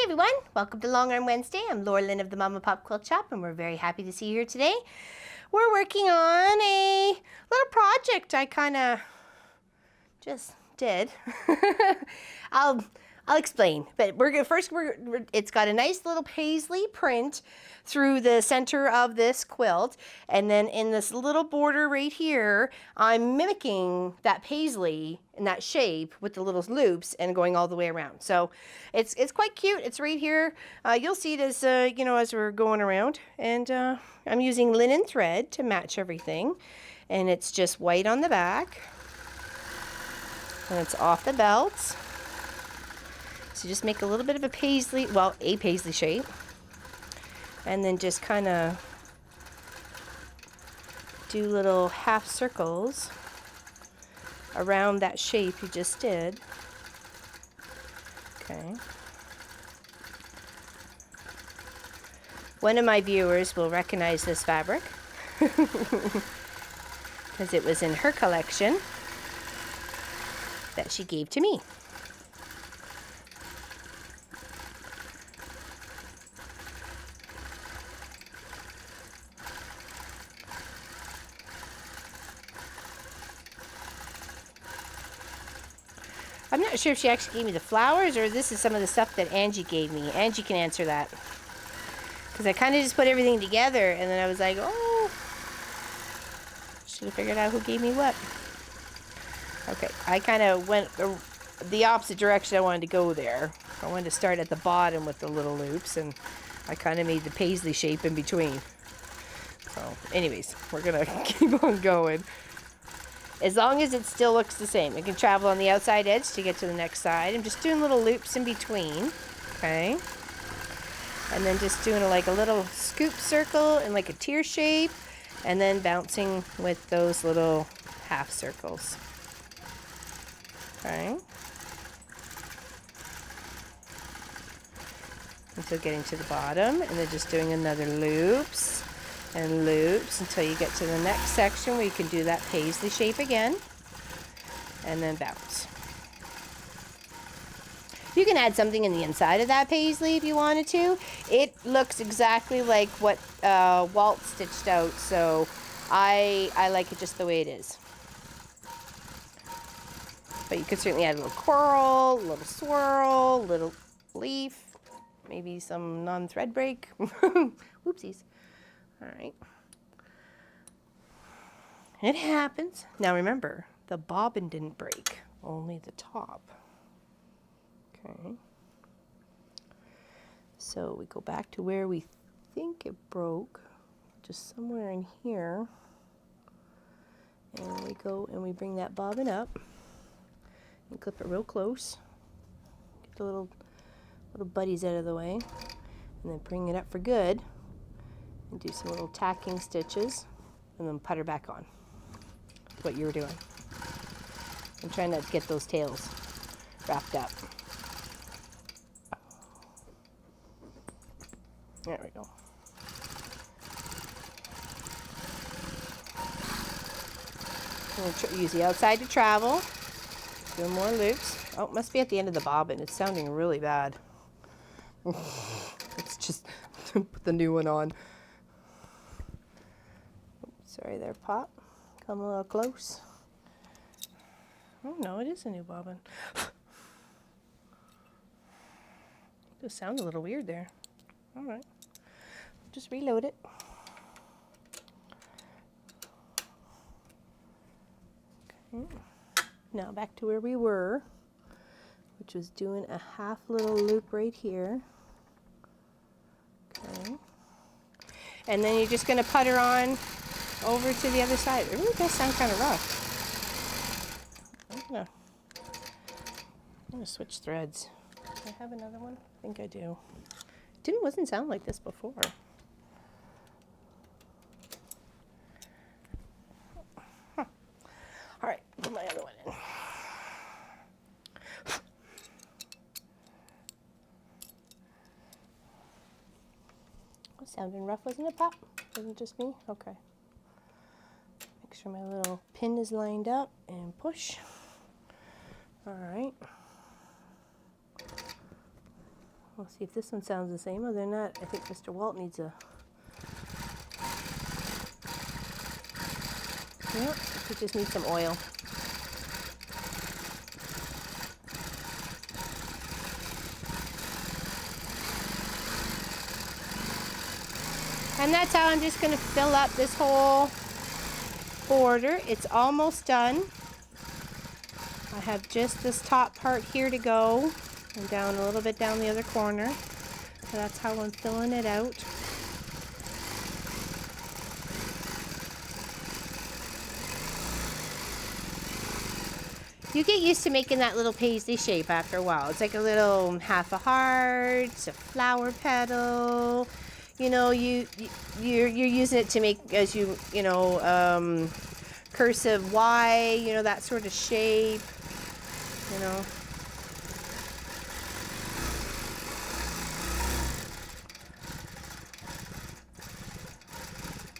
everyone, welcome to Long Arm Wednesday. I'm Laura Lynn of the Mama Pop Quilt Shop, and we're very happy to see you here today. We're working on a little project I kind of just did. I'll explain, but it's got a nice little paisley print through the center of this quilt, and then in this little border right here, I'm mimicking that paisley in that shape with the little loops and going all the way around. So it's quite cute. It's right here. You'll see it as as we're going around, and I'm using linen thread to match everything, and it's just white on the back, and it's off the belt. So just make a little bit of a paisley shape, and then just kind of do little half circles around that shape you just did. Okay. One of my viewers will recognize this fabric because it was in her collection that she gave to me. I'm not sure if she actually gave me the flowers or this is some of the stuff that Angie gave me. Angie can answer that. Because I kind of just put everything together and then I was like, oh, should have figured out who gave me what. Okay, I kind of went the opposite direction I wanted to go there. I wanted to start at the bottom with the little loops, and I kind of made the paisley shape in between. So anyways, we're going to keep on going. As long as it still looks the same. It can travel on the outside edge to get to the next side. I'm just doing little loops in between, okay? And then just doing like a little scoop circle and like a tear shape, and then bouncing with those little half circles, okay? Until getting to the bottom, and then just doing another loops and loops until you get to the next section where you can do that paisley shape again, and then bounce. You can add something in the inside of that paisley if you wanted to. It looks exactly like what Walt stitched out, so I like it just the way it is. But you could certainly add a little coral, a little swirl, a little leaf, maybe some non-thread break. Whoopsies. All right. It happens. Now remember, the bobbin didn't break, only the top. Okay. So we go back to where we think it broke, just somewhere in here. And we go and we bring that bobbin up and clip it real close. Get the little buddies out of the way, and then bring it up for good. And do some little tacking stitches, and then put her back on. What you were doing. I'm trying to get those tails wrapped up. There we go. Use the outside to travel. Do more loops. Oh, it must be at the end of the bobbin. It's sounding really bad. Let's just put the new one on. Sorry there, Pop. Come a little close. Oh no, it is a new bobbin. It sounds a little weird there. All right, just reload it. Okay. Now back to where we were, which was doing a half little loop right here. Okay. And then you're just going to putter on over to the other side. It really does sound kind of rough. I'm gonna switch threads. Do I have another one? I think I do. It wasn't sound like this before. Huh. All right, put my other one in. Sounding rough, wasn't it, Pop? Wasn't it just me? Okay. Make sure my little pin is lined up and push. All right. We'll see if this one sounds the same. Other than that, I think Mr. Walt needs a... Yeah, he just needs some oil. And that's how I'm just going to fill up this whole border. It's almost done. I have just this top part here to go, and down a little bit down the other corner. So that's how I'm filling it out. You get used to making that little paisley shape after a while. It's like a little half a heart, a flower petal. You know, you're using it to make, as you know, cursive Y, you know, that sort of shape, you know.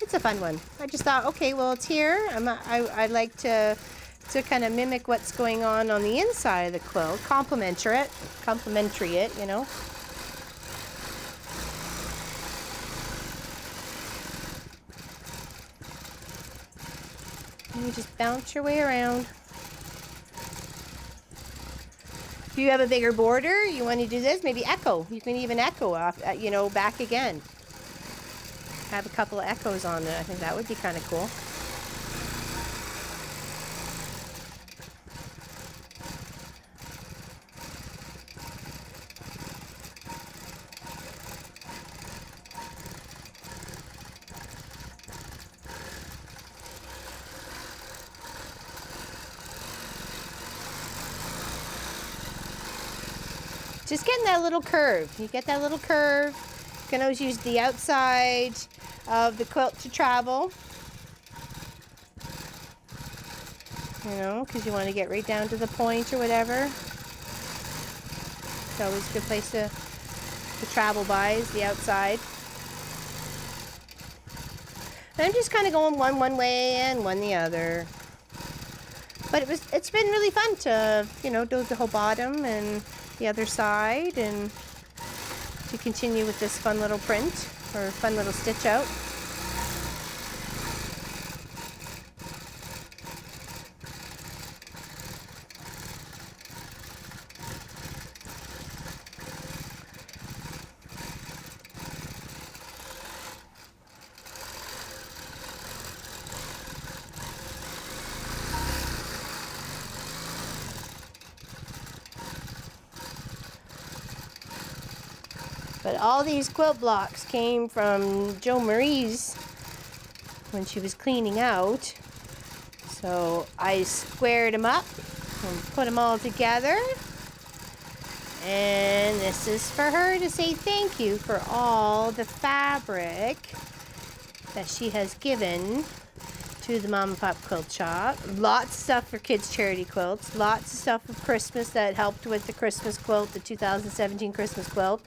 It's a fun one. I just thought, okay, well, it's here. I'd like to kind of mimic what's going on the inside of the quilt, complementary it, you know. And you just bounce your way around. If you have a bigger border, you want to do this, maybe echo. You can even echo off, you know, back again. Have a couple of echoes on it. I think that would be kind of cool. Just getting that little curve. You get that little curve. You can always use the outside of the quilt to travel. You know, because you want to get right down to the point or whatever. It's always a good place to travel by is the outside. And I'm just kind of going one way and one the other. But it's been really fun to, you know, do the whole bottom and the other side, and to continue with this fun little print or fun little stitch out. But all these quilt blocks came from Jo Marie's when she was cleaning out. So I squared them up and put them all together. And this is for her to say thank you for all the fabric that she has given to the Mom and Pop Quilt Shop. Lots of stuff for kids' charity quilts. Lots of stuff for Christmas that helped with the Christmas quilt, the 2017 Christmas quilt.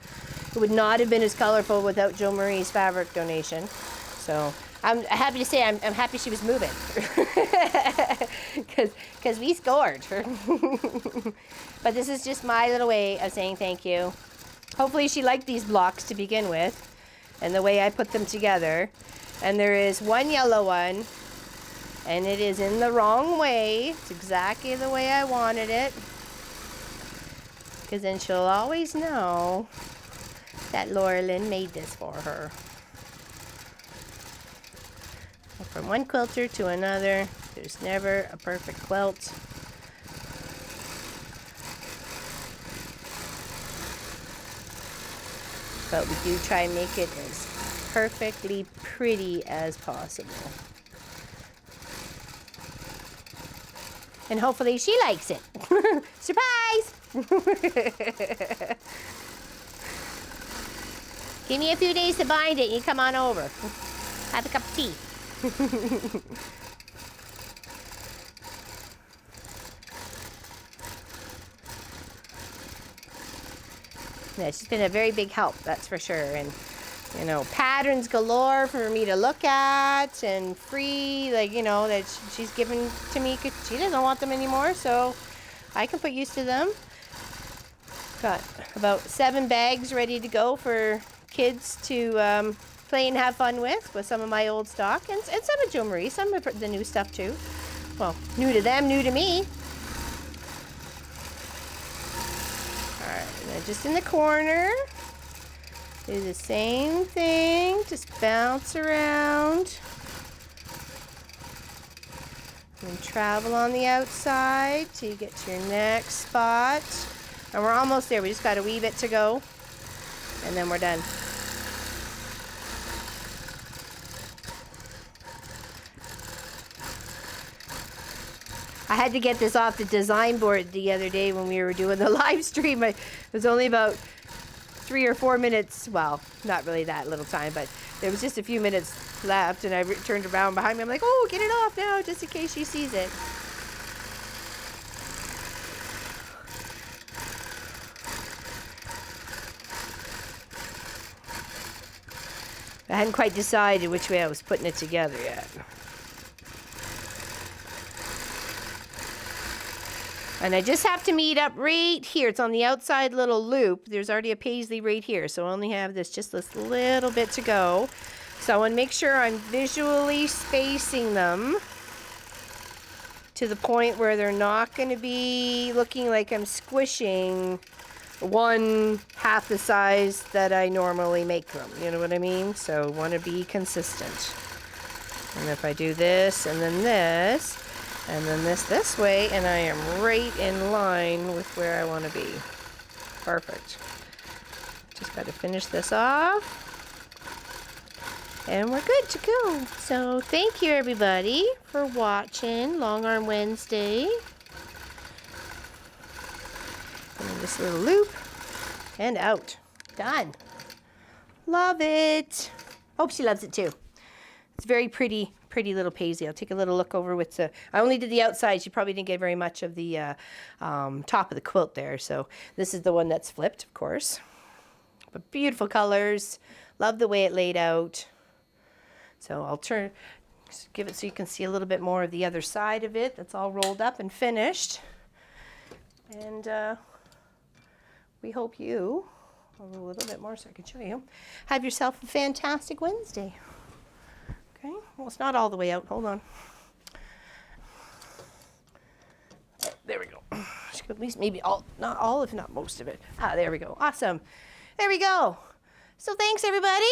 It would not have been as colorful without Jo Marie's fabric donation. So I'm happy to say I'm happy she was moving. Because we scored. But this is just my little way of saying thank you. Hopefully she liked these blocks to begin with and the way I put them together. And there is one yellow one, and it is in the wrong way. It's exactly the way I wanted it. Because then she'll always know that Laura Lynn made this for her. From one quilter to another, there's never a perfect quilt. But we do try and make it as perfectly pretty as possible. And hopefully she likes it. Surprise! Give me a few days to bind it and you come on over. Have a cup of tea. Yeah, she's been a very big help, that's for sure. And, you know, patterns galore for me to look at and free, like, you know, that she's given to me because she doesn't want them anymore, so I can put use to them. Got about 7 bags ready to go for kids to play and have fun with some of my old stock, and some of Jo Marie, some of the new stuff too. Well, new to them, new to me. Alright, and then just in the corner, do the same thing, just bounce around. And travel on the outside till you get to your next spot. And we're almost there. We just got a wee bit to go. And then we're done. I had to get this off the design board the other day when we were doing the live stream. It was only about 3 or 4 minutes. Well, not really that little time, but there was just a few minutes left, and I turned around behind me. I'm like, oh, get it off now, just in case she sees it. I hadn't quite decided which way I was putting it together yet. And I just have to meet up right here. It's on the outside little loop. There's already a paisley right here, so I only have just this little bit to go. So I want to make sure I'm visually spacing them to the point where they're not going to be looking like I'm squishing one half the size that I normally make them. You know what I mean? So I want to be consistent. And if I do this and then this, and then this way, and I am right in line with where I want to be. Perfect. Just got to finish this off. And we're good to go. So thank you everybody for watching Long Arm Wednesday. And then this little loop and out. Done. Love it. Hope she loves it too. It's very pretty little paisley. I'll take a little look over with the, I only did the outside. You probably didn't get very much of the top of the quilt there. So this is the one that's flipped, of course. But beautiful colors. Love the way it laid out. So I'll give it so you can see a little bit more of the other side of it. That's all rolled up and finished. And we hope you, a little bit more so I can show you, have yourself a fantastic Wednesday. Okay, well, it's not all the way out. Hold on. There we go. At least maybe not all, if not most of it. Ah, there we go. Awesome. There we go. So thanks, everybody.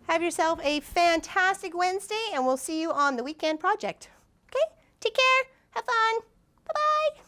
Have yourself a fantastic Wednesday, and we'll see you on the weekend project. Okay? Take care. Have fun. Bye-bye.